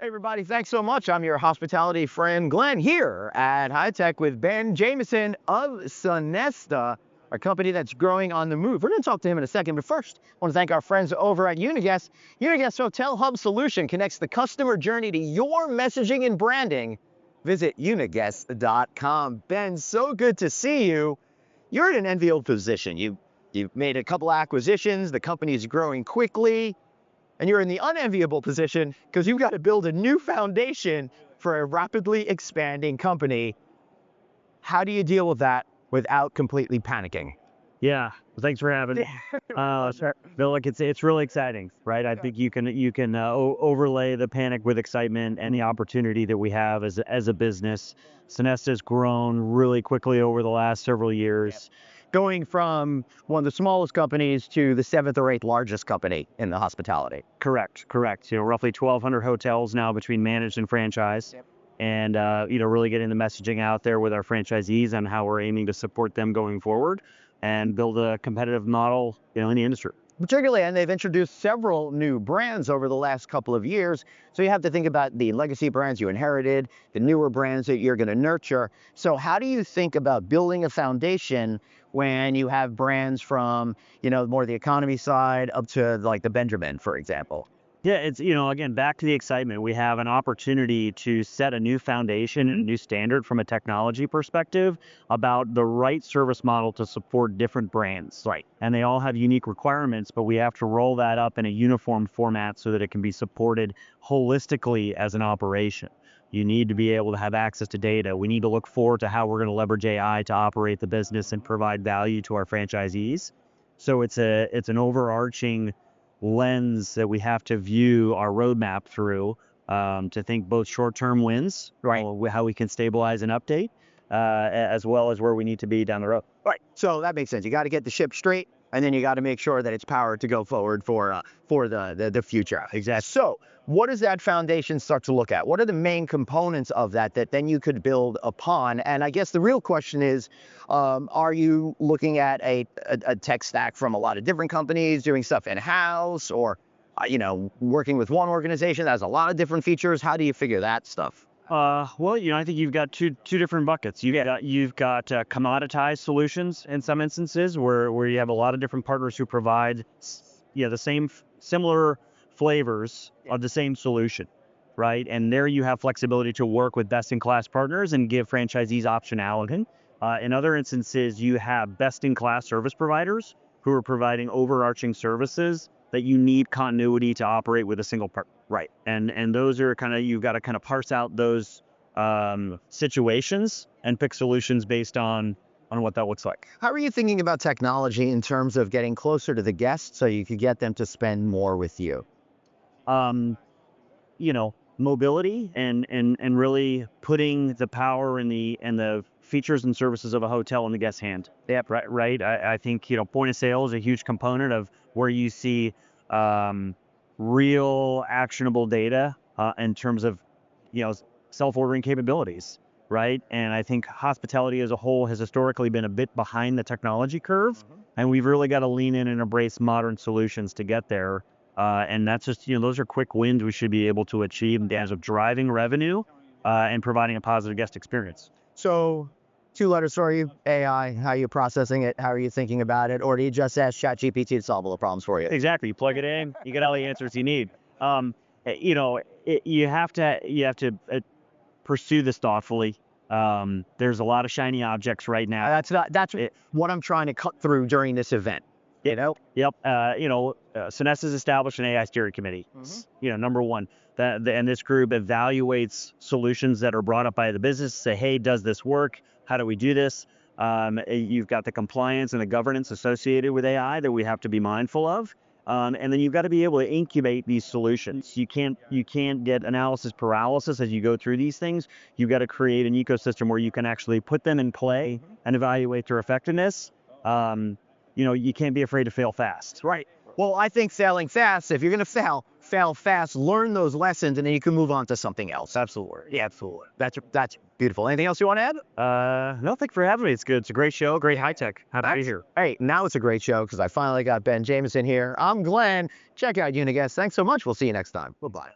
Hey everybody, thanks so much. I'm your hospitality friend Glenn here at High Tech with Ben Jameson of Sonesta, a company that's growing on the move. We're going to talk to him in a second, but first, I want to thank our friends over at Uniguest. Uniguest Hotel Hub Solution connects the customer journey to your messaging and branding. Visit uniguest.com. Ben, so good to see you. You're in an enviable position. You've made a couple acquisitions. The company is growing quickly. And you're in the unenviable position because you've got to build a new foundation for a rapidly expanding company. How do you deal with that without completely panicking? Yeah, well, thanks for having me. Sure. Bill, look, it's really exciting, right? I think you can overlay the panic with excitement and the opportunity that we have as a business. Sonesta's grown really quickly over the last several years. Going from one of the smallest companies to the 7th or 8th largest company in the hospitality. Correct. Roughly 1,200 hotels now between managed and franchise. Yep. And really getting the messaging out there with our franchisees on how we're aiming to support them going forward and build a competitive model, in the industry. Particularly, and they've introduced several new brands over the last couple of years. So you have to think about the legacy brands you inherited, the newer brands that you're going to nurture. So how do you think about building a foundation when you have brands from, more the economy side up to like the Benjamin, for example? Yeah, it's, again, back to the excitement. We have an opportunity to set a new foundation and a new standard from a technology perspective about the right service model to support different brands. Right. And they all have unique requirements, but we have to roll that up in a uniform format so that it can be supported holistically as an operation. You need to be able to have access to data. We need to look forward to how we're going to leverage AI to operate the business and provide value to our franchisees. So it's an overarching lens that we have to view our roadmap through, to think both short-term wins, Right. How we can stabilize and update, as well as where we need to be down the road. Right. So that makes sense. You got to get the ship straight, and then you got to make sure that it's powered to go forward for the future. Exactly. So what does that foundation start to look at? What are the main components of that then you could build upon? And I guess the real question is, are you looking at a tech stack from a lot of different companies doing stuff in-house, or working with one organization that has a lot of different features? How do you figure that stuff? Well, I think you've got two different buckets. You've got commoditized solutions in some instances where you have a lot of different partners who provide the same similar flavors of the same solution, right? And there you have flexibility to work with best-in-class partners and give franchisees optionality. In other instances, you have best-in-class service providers who are providing overarching services that you need continuity to operate with a single partner. Right. And those are you've got to kind of parse out those situations and pick solutions based on what that looks like. How are you thinking about technology in terms of getting closer to the guests so you could get them to spend more with you? Mobility and really putting the power and the features and services of a hotel in the guest's hand. Yep. Right. I think, point of sale is a huge component of where you see real actionable data in terms of, self-ordering capabilities. Right. And I think hospitality as a whole has historically been a bit behind the technology curve. Mm-hmm. And we've really got to lean in and embrace modern solutions to get there. And that's just, those are quick wins we should be able to achieve in terms of driving revenue and providing a positive guest experience. So 2 letters for you, AI, how are you processing it? How are you thinking about it? Or do you just ask ChatGPT to solve all the problems for you? Exactly. You plug it in, you get all the answers you need. You have to pursue this thoughtfully. There's a lot of shiny objects right now. That's what I'm trying to cut through during this event. Yep. Sonesta's established an AI steering committee. Mm-hmm. Number one, and this group evaluates solutions that are brought up by the business. Say, hey, does this work? How do we do this? You've got the compliance and the governance associated with AI that we have to be mindful of. And then you've got to be able to incubate these solutions. You can't get analysis paralysis as you go through these things. You've got to create an ecosystem where you can actually put them in play and evaluate their effectiveness. You can't be afraid to fail fast. Right. Well, I think failing fast, if you're going to fail fast, learn those lessons, and then you can move on to something else. Absolutely. Yeah, absolutely. That's beautiful. Anything else you want to add? No, thank you for having me. It's good. It's a great show. Great high tech. Happy to be here. Hey, now it's a great show because I finally got Ben Jameson here. I'm Glenn. Check out Uniguest. Thanks so much. We'll see you next time. Bye-bye.